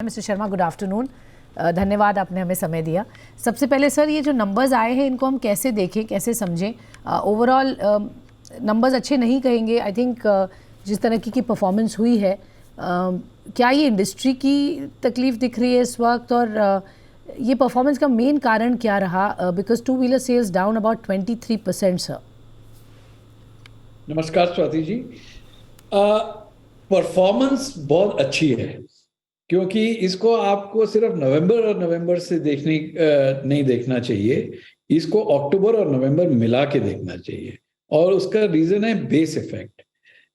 Mister Sharma, good afternoon. धन्यवाद, आपने हमें समय दिया। सबसे पहले सर, ये जो नंबर्स आए हैं इनको हम कैसे देखें, कैसे समझें? ओवरऑल नंबर्स अच्छे नहीं कहेंगे। आई थिंक जिस तरह की परफॉर्मेंस हुई है, क्या ये इंडस्ट्री की तकलीफ दिख रही है इस वक्त? और ये परफॉर्मेंस का मेन कारण क्या रहा? Because two wheeler sales down about 23% sir. नमस्कार स्वाति जी। परफॉर्मेंस बहुत अच्छी है, क्योंकि इसको आपको सिर्फ नवंबर से नहीं देखना चाहिए। इसको अक्टूबर और नवंबर मिला के देखना चाहिए, और उसका रीजन है बेस इफेक्ट।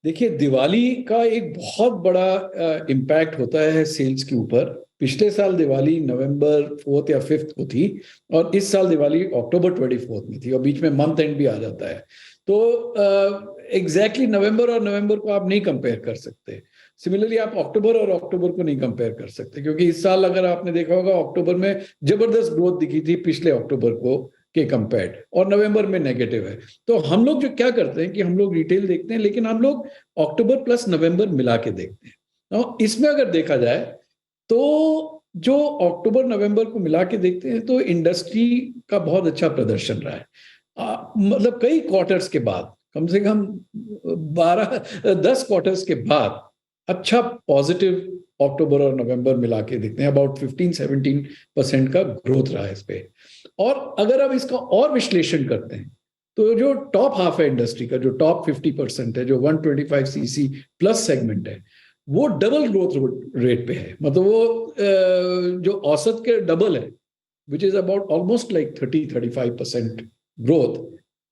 देखिए, दिवाली का एक बहुत बड़ा इम्पैक्ट होता है सेल्स के ऊपर। पिछले साल दिवाली नवंबर 4 या 5 को थी, और इस साल दिवाली अक्टूबर 24 में थी, और बीच में मंथ एंड भी आ जाता है। तो एग्जैक्टली नवंबर और नवंबर को आप नहीं कंपेयर कर सकते। सिमिलरली आप अक्टूबर और अक्टूबर को नहीं कंपेयर कर सकते, क्योंकि इस साल अगर आपने देखा होगा, अक्टूबर में जबरदस्त ग्रोथ दिखी थी पिछले अक्टूबर को के कंपेयर्ड, और नवंबर में नेगेटिव है। तो हम लोग जो क्या करते हैं कि हम लोग रिटेल देखते हैं, लेकिन हम लोग अक्टूबर प्लस नवंबर मिला के देखते हैं। और इसमें अगर देखा जाए तो जो अक्टूबर नवंबर को मिला के देखते हैं, तो इंडस्ट्री का बहुत अच्छा प्रदर्शन रहा है। मतलब कई क्वार्टर्स के बाद, कम से कम 12-10 क्वार्टर्स के बाद अच्छा पॉजिटिव अक्टूबर और नवंबर मिला के देखते हैं। अबाउट 15-17% का ग्रोथ रहा है इस पे। और अगर अब इसका और विश्लेषण करते हैं, तो जो टॉप हाफ है इंडस्ट्री का, जो टॉप 50% है, जो 125 सीसी प्लस सेगमेंट है, वो डबल ग्रोथ रेट पे है। मतलब वो जो औसत के डबल है, which is about almost like 30-35% growth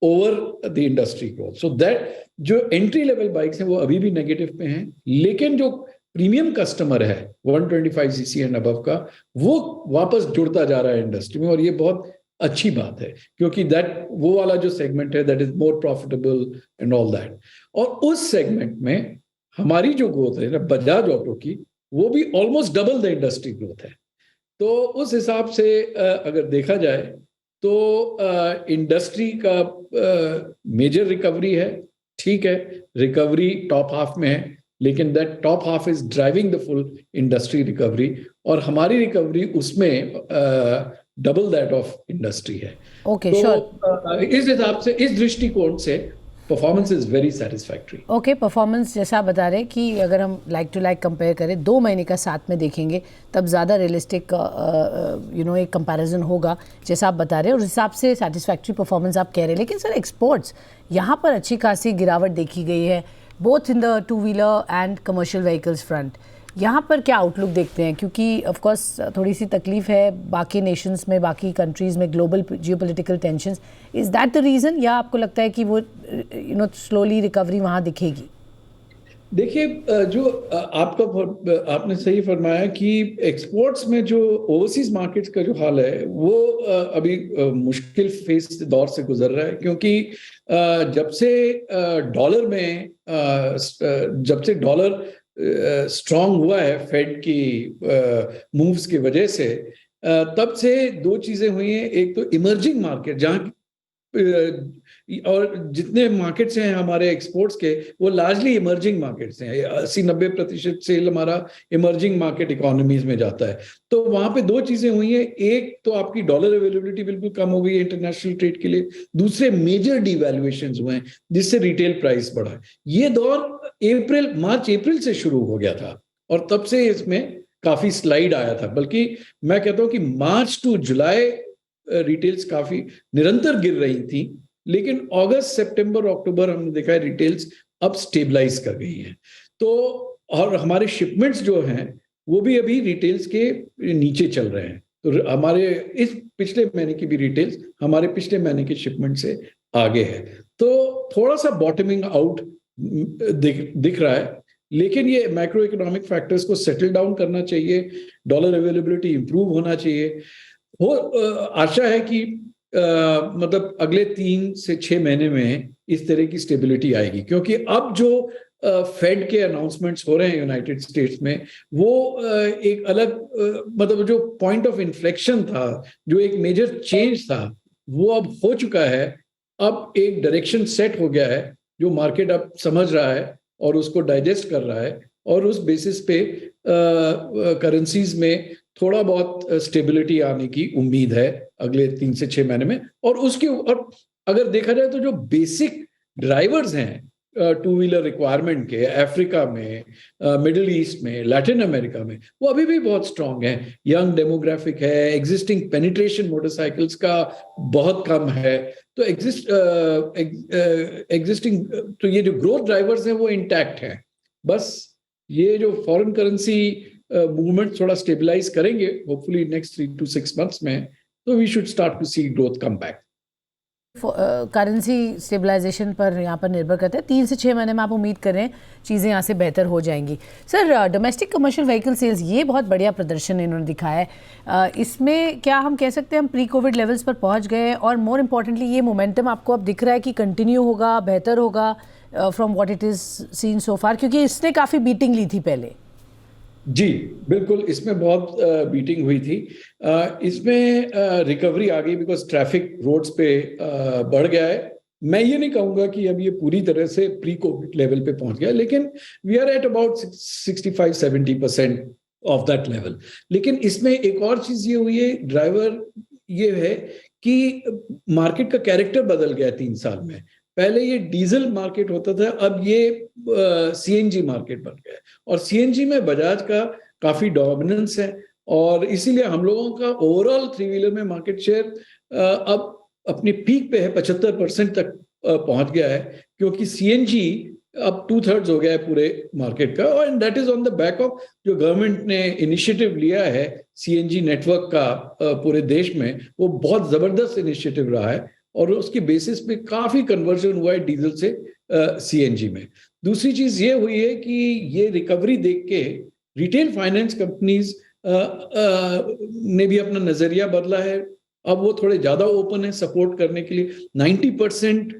over the industry growth. So that जो एंट्री लेवल बाइक्स हैं वो अभी भी नेगेटिव पे हैं, लेकिन जो प्रीमियम कस्टमर है 125 सीसी एंड अबव का, वो वापस जुड़ता जा रहा है इंडस्ट्री में, और ये बहुत अच्छी बात है, क्योंकि दैट वो वाला जो सेगमेंट है, that is more profitable and all that. और उस सेगमेंट में हमारी जो ग्रोथ है ना, बजाज ऑटो की, वो भी almost double the industry growth है। तो उस हिसाब से अगर देखा जाए तो इंडस्ट्री का मेजर रिकवरी है। ठीक है, रिकवरी टॉप हाफ में है, लेकिन that top half is driving the full industry recovery, और हमारी रिकवरी उसमें डबल दैट ऑफ इंडस्ट्री है। ओके, तो श्योर। इस हिसाब से, इस दृष्टिकोण से performance is very satisfactory. Okay, performance जैसा आप बता रहे हैं कि अगर हम लाइक टू लाइक कंपेयर करें, 2 महीने का साथ में देखेंगे, तब ज़्यादा रियलिस्टिक एक कंपैरिजन होगा, जैसा आप बता रहे हैं। और उस हिसाब से सेटिस्फैक्ट्री परफॉर्मेंस आप कह रहे हैं। लेकिन सर, एक्सपोर्ट्स यहाँ पर अच्छी खासी गिरावट देखी गई है, both in the two wheeler and commercial vehicles front. यहाँ पर क्या आउटलुक देखते हैं? क्योंकि ऑफ कोर्स थोड़ी सी तकलीफ है बाकी नेशंस में, बाकी कंट्रीज़ में, global geopolitical tensions. Is that the reason, या आपको लगता है कि वो स्लोली रिकवरी वहाँ दिखेगी? देखिए, जो आपने सही फरमाया कि एक्सपोर्ट्स में जो ओवरसीज मार्केट्स का जो हाल है, वो अभी मुश्किल फेस दौर से गुजर रहा है, क्योंकि जब से डॉलर स्ट्रांग हुआ है फेड की मूव्स की वजह से, तब से दो चीजें हुई हैं। एक तो इमर्जिंग मार्केट, जहाँ और जितने मार्केट्स हैं हमारे एक्सपोर्ट्स के, वो लार्जली इमर्जिंग मार्केट्स हैं। 80-90% सेल हमारा इमर्जिंग मार्केट इकोनॉमीज में जाता है। तो वहां पे दो चीजें हुई हैं। एक तो आपकी डॉलर अवेलेबिलिटी बिल्कुल कम हो गई है इंटरनेशनल ट्रेड के लिए। दूसरे, मेजर डिवैल्यूएशंस हुए हैं, जिससे रिटेल प्राइस बढ़ा है। ये दौर मार्च अप्रैल से शुरू हो गया था, और तब से इसमें काफी स्लाइड आया था। बल्कि मैं कहता हूं कि मार्च टू जुलाई रिटेल्स काफी निरंतर गिर रही थी, लेकिन अगस्त सितंबर अक्टूबर हमने देखा है रिटेल्स अब स्टेबलाइज कर गई हैं। तो और हमारे शिपमेंट्स जो हैं, वो भी अभी रिटेल्स के नीचे चल रहे हैं। तो हमारे इस पिछले महीने की भी रिटेल्स हमारे पिछले महीने के शिपमेंट से आगे है। तो थोड़ा सा बॉटमिंग आउट दिख रहा है, लेकिन ये मैक्रो इकोनॉमिक फैक्टर्स को सेटल डाउन करना चाहिए, डॉलर अवेलेबिलिटी इंप्रूव होना चाहिए। आशा है कि मतलब अगले 3 से 6 महीने में इस तरह की स्टेबिलिटी आएगी, क्योंकि अब जो फेड के अनाउंसमेंट्स हो रहे हैं यूनाइटेड स्टेट्स में, वो एक अलग मतलब जो पॉइंट ऑफ इन्फ्लेक्शन था, जो एक मेजर चेंज था, वो अब हो चुका है। अब एक डायरेक्शन सेट हो गया है, जो मार्केट अब समझ रहा है और उसको डाइजेस्ट कर रहा है। और उस बेसिस पे करेंसीज में थोड़ा बहुत स्टेबिलिटी आने की उम्मीद है अगले 3 से 6 महीने में। और अगर देखा जाए तो जो बेसिक ड्राइवर्स हैं टू व्हीलर रिक्वायरमेंट के, अफ्रीका में, मिडिल ईस्ट में, लैटिन अमेरिका में, वो अभी भी बहुत स्ट्रांग है। यंग डेमोग्राफिक है, एग्जिस्टिंग पेनिट्रेशन मोटरसाइकिल्स का बहुत कम है, तो एग्जिस्टिंग तो ये जो ग्रोथ ड्राइवर्स हैं वो इंटैक्ट हैं। बस ये जो फॉरेन करेंसी मूवमेंट थोड़ा स्टेबलाइज करेंगे होपफुली नेक्स्ट 3 to 6 months में, तो we should start to see growth come back. Currency stabilization पर यहाँ पर निर्भर करता है। 3 से 6 महीने में आप उम्मीद करें चीज़ें यहाँ से बेहतर हो जाएंगी। Sir, domestic commercial vehicle sales, ये बहुत बढ़िया प्रदर्शन इन्होंने दिखाया है। इसमें क्या हम कह सकते हैं हम प्री कोविड लेवल्स पर पहुँच गए हैं, और मोर इम्पॉर्टेंटली ये मोमेंटम आपको अब दिख रहा है कि कंटिन्यू होगा, बेहतर होगा from what it is seen so far, क्योंकि इसने काफ़ी बीटिंग ली थी पहले। जी बिल्कुल, इसमें बहुत बीटिंग हुई थी। इसमें रिकवरी आ गई बिकॉज ट्रैफिक रोड्स पे बढ़ गया है। मैं ये नहीं कहूंगा कि अब ये पूरी तरह से प्री कोविड लेवल पे पहुंच गया, लेकिन we are at about 65-70% of that level. लेकिन इसमें एक और चीज ये हुई है, ड्राइवर ये है कि मार्केट का कैरेक्टर बदल गया 3 साल में। पहले ये डीजल मार्केट होता था, अब ये सीएनजी मार्केट बन गया है, और सीएनजी में बजाज का काफी डोमिनेंस है, और इसीलिए हम लोगों का ओवरऑल 3 व्हीलर में मार्केट शेयर अब अपनी पीक पे है, 75% तक पहुंच गया है, क्योंकि सीएनजी अब 2/3 हो गया है पूरे मार्केट का। और that is on the back of जो गवर्नमेंट ने इनिशिएटिव लिया है सीएनजी नेटवर्क का पूरे देश में, वो बहुत जबरदस्त इनिशिएटिव रहा है, और उसके बेसिस पे काफी कन्वर्जन हुआ है डीजल से सीएनजी में। दूसरी चीज ये हुई है कि ये रिकवरी देख के रिटेल फाइनेंस कंपनीज ने भी अपना नजरिया बदला है। अब वो थोड़े ज्यादा ओपन है सपोर्ट करने के लिए। 90%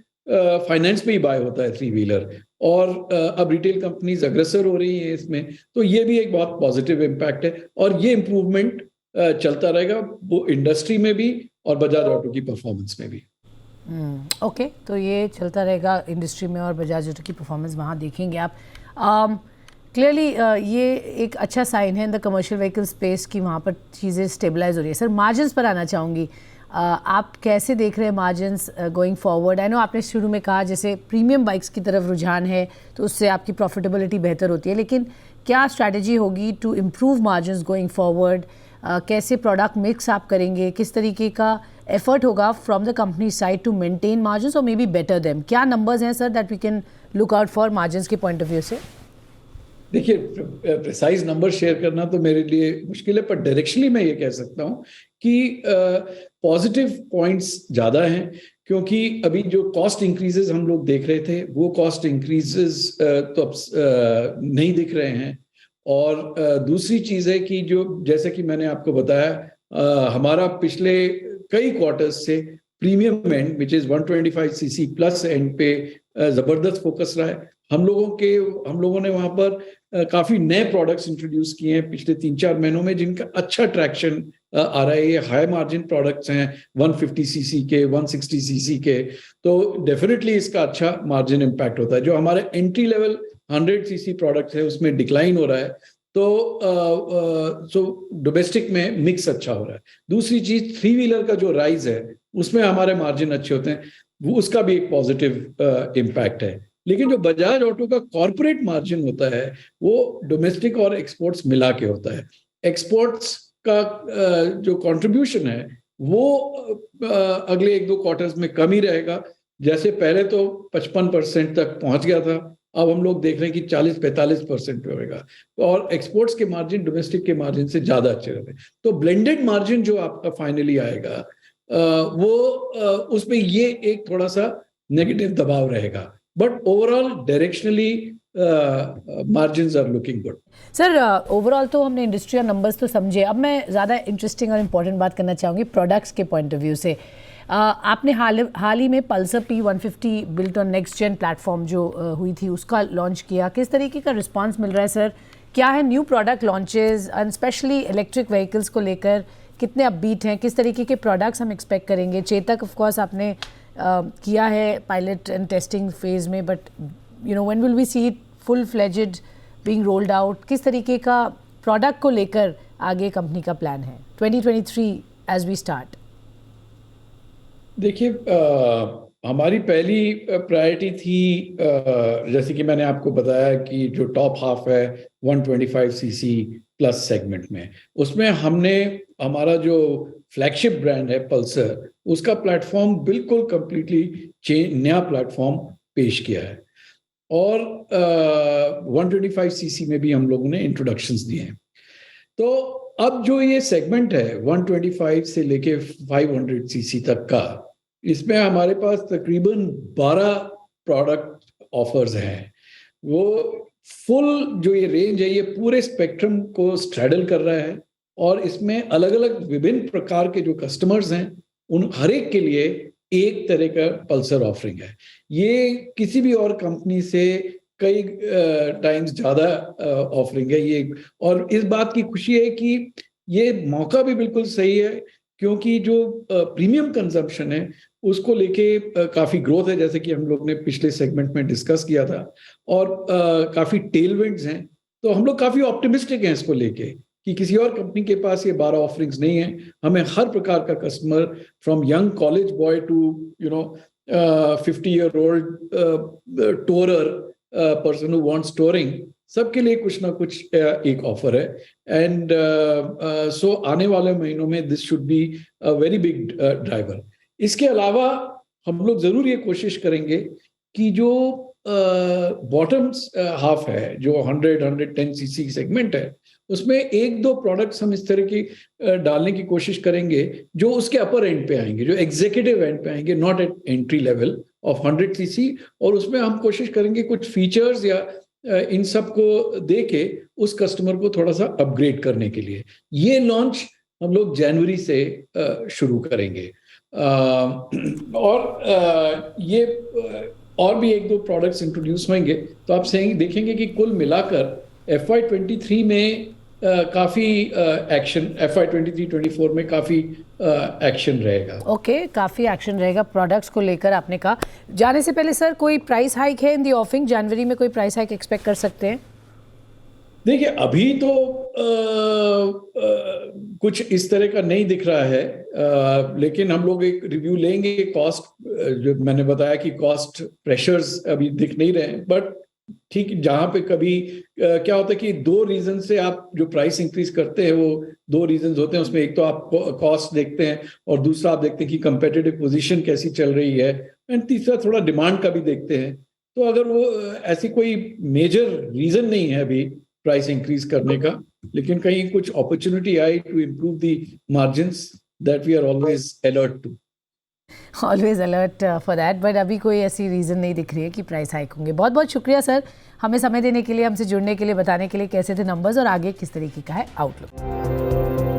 फाइनेंस पे ही बाय होता है 3 व्हीलर, और अब रिटेल कंपनीज अग्रसर हो रही हैं इसमें, तो ये भी एक बहुत पॉजिटिव इम्पैक्ट है, और ये इम्प्रूवमेंट चलता रहेगा वो इंडस्ट्री में भी और बजाज ऑटो की परफॉर्मेंस में भी। ओके, तो ये चलता रहेगा इंडस्ट्री में, और बजाज ऑटो की परफॉर्मेंस वहाँ देखेंगे आप। क्लियरली ये एक अच्छा साइन है in the commercial vehicle space कि वहाँ पर चीज़ें स्टेबलाइज हो रही है। सर, मार्जिन्स पर आना चाहूँगी, आप कैसे देख रहे हैं margins going forward? I know आपने शुरू में कहा जैसे प्रीमियम बाइक्स की तरफ रुझान है तो उससे आपकी प्रॉफिटेबिलिटी बेहतर होती है, लेकिन क्या स्ट्रैटेजी होगी to improve margins going forward? कैसे प्रोडक्ट मिक्स आप करेंगे, किस तरीके का एफर्ट होगा from the company side to maintain margins और मे बी बेटर देम? क्या नंबर्स हैं sir that we can look out for margins के पॉइंट ऑफ व्यू से? देखिए, प्रिसाइज नंबर शेयर करना तो मेरे लिए मुश्किल है, पर डायरेक्शनली मैं ये कह सकता हूँ कि पॉजिटिव पॉइंट्स ज़्यादा हैं, क्योंकि अभी जो कॉस्ट इंक्रीजेस हम लोग देख रहे थे वो कॉस्ट इंक्रीजेस तो अब नहीं दिख रहे हैं। और दूसरी चीज़ है कि जो जैसे कि मैंने आपको बताया, हमारा पिछले कई क्वार्टर्स से premium and which is 125cc plus and पे जबरदस्त फोकस रहा है। हम लोगों ने वहां पर काफी नए प्रोडक्ट्स इंट्रोड्यूस किए हैं पिछले 3-4 महीनों में, जिनका अच्छा ट्रैक्शन आ रहा है। ये हाई मार्जिन प्रोडक्ट्स हैं, 150cc के, 160cc के, तो डेफिनेटली इसका अच्छा मार्जिन इम्पैक्ट होता है। जो हमारे एंट्री लेवल 100cc प्रोडक्ट है उसमें डिक्लाइन हो रहा है, तो डोमेस्टिक में मिक्स अच्छा हो रहा है। दूसरी चीज 3 व्हीलर का जो राइज है उसमें हमारे मार्जिन अच्छे होते हैं, वो उसका भी एक पॉजिटिव इम्पैक्ट है। लेकिन जो बजाज ऑटो का कॉर्पोरेट मार्जिन होता है वो डोमेस्टिक और एक्सपोर्ट्स मिला के होता है। एक्सपोर्ट्स का जो कंट्रीब्यूशन है वो अगले 1-2 क्वार्टर्स में कम ही रहेगा। जैसे पहले तो 55% तक पहुंच गया था, अब हम लोग देख रहे हैं कि 40-45% पे होगा, और एक्सपोर्ट्स के मार्जिन डोमेस्टिक के मार्जिन से ज्यादा अच्छे रहते हैं। तो ब्लेंडेड मार्जिन जो आपका फाइनली आएगा वो उसमें ये एक थोड़ा सा नेगेटिव दबाव रहेगा, but overall directionally margins are looking good. Sir, overall तो हमने इंडस्ट्री और नंबर्स तो समझे, अब मैं ज़्यादा इंटरेस्टिंग और इम्पॉर्टेंट बात करना चाहूँगी प्रोडक्ट्स के पॉइंट ऑफ व्यू से। आपने हाल ही में Pulsar P150 built on next gen platform जो हुई थी उसका लॉन्च किया। किस तरीके का रिस्पांस मिल रहा है सर? क्या है new product launches and specially electric vehicles को लेकर कितने अपबीट हैं? किस तरीके के प्रोडक्ट्स हम एक्सपेक्ट करेंगे? चेतक ऑफ कोर्स आपने किया है पायलट एंड टेस्टिंग फेज में, but you know when will we see it full fledged being rolled out, किस तरीके का प्रोडक्ट को लेकर आगे कंपनी का प्लान है 2023 एज वी स्टार्ट? देखिए, हमारी पहली प्रायोरिटी थी, जैसे कि मैंने आपको बताया कि जो टॉप हाफ है 125 सीसी प्लस सेगमेंट में, उसमें हमने हमारा जो फ्लैगशिप ब्रांड है पल्सर, उसका प्लेटफॉर्म बिल्कुल कंप्लीटली नया प्लेटफॉर्म पेश किया है। और 125 सीसी में भी हम लोगों ने इंट्रोडक्शंस दिए हैं। तो अब जो ये सेगमेंट है 125 से लेके 500 सीसी तक का, इसमें हमारे पास तकरीबन 12 प्रोडक्ट ऑफर्स हैं। वो फुल जो ये रेंज है ये पूरे स्पेक्ट्रम को स्ट्रैडल कर रहा है, और इसमें अलग अलग विभिन्न प्रकार के जो कस्टमर्स हैं उन हर एक के लिए एक तरह का पल्सर ऑफरिंग है। ये किसी भी और कंपनी से कई टाइम्स ज़्यादा ऑफरिंग है ये। और इस बात की खुशी है कि ये मौका भी बिल्कुल सही है, क्योंकि जो प्रीमियम कंजम्पशन है उसको लेके काफ़ी ग्रोथ है, जैसे कि हम लोग ने पिछले सेगमेंट में डिस्कस किया था, और काफ़ी टेलविंड्स हैं। तो हम लोग काफ़ी ऑप्टिमिस्टिक हैं इसको लेके कि किसी और कंपनी के पास ये 12 ऑफरिंग्स नहीं है। हमें हर प्रकार का customer, from young college boy to 50-year-old tourer person who wants touring, सबके लिए कुछ ना कुछ एक ऑफर है। एंड सो आने वाले महीनों में this should be a very big driver. इसके अलावा हम लोग जरूर ये कोशिश करेंगे कि जो बॉटम हाफ है, जो 100-110 सीसी सेगमेंट है, उसमें एक दो प्रोडक्ट्स हम इस तरह की डालने की कोशिश करेंगे जो उसके अपर एंड पे आएंगे, जो एग्जीक्यूटिव एंड पे आएंगे, not at entry level of 100 CC. और उसमें हम कोशिश करेंगे कुछ फीचर्स या इन सब को दे के उस कस्टमर को थोड़ा सा अपग्रेड करने के लिए ये लॉन्च हम लोग जनवरी से शुरू करेंगे। और ये और भी एक दो प्रोडक्ट्स इंट्रोड्यूस होंगे, तो आप देखेंगे कि कुल मिलाकर FY23 में काफ़ी एक्शन, FY23-24 में काफ़ी एक्शन रहेगा। ओके, काफ़ी एक्शन रहेगा प्रोडक्ट्स को लेकर। आपने कहा जाने से पहले सर कोई प्राइस हाइक है इन दी ऑफरिंग? जनवरी में कोई प्राइस हाइक एक्सपेक्ट कर सकते हैं? देखिए, अभी तो कुछ इस तरह का नहीं दिख रहा है, लेकिन हम लोग एक रिव्यू लेंगे। कॉस्ट, जो मैंने बताया कि कॉस्ट प्रेशर्स अभी दिख नहीं रहे हैं, बट ठीक जहां पे कभी क्या होता है कि दो रीजन से आप जो प्राइस इंक्रीज करते हैं, वो दो रीजन होते हैं उसमें। एक तो आप कॉस्ट देखते हैं, और दूसरा आप देखते हैं कि कंपेटिटिव पोजीशन कैसी चल रही है, एंड तीसरा थोड़ा डिमांड का भी देखते हैं। तो अगर वो ऐसी कोई मेजर रीजन नहीं है अभी प्राइस इंक्रीज करने का, लेकिन कहीं कुछ अपॉर्चुनिटी आई to improve the margins, that we are always alert to. Always alert for that, but अभी कोई ऐसी रीज़न नहीं दिख रही है कि प्राइस हाइक होंगे। बहुत बहुत शुक्रिया सर, हमें समय देने के लिए, हमसे जुड़ने के लिए, बताने के लिए कैसे थे नंबर्स और आगे किस तरीके का है आउटलुक।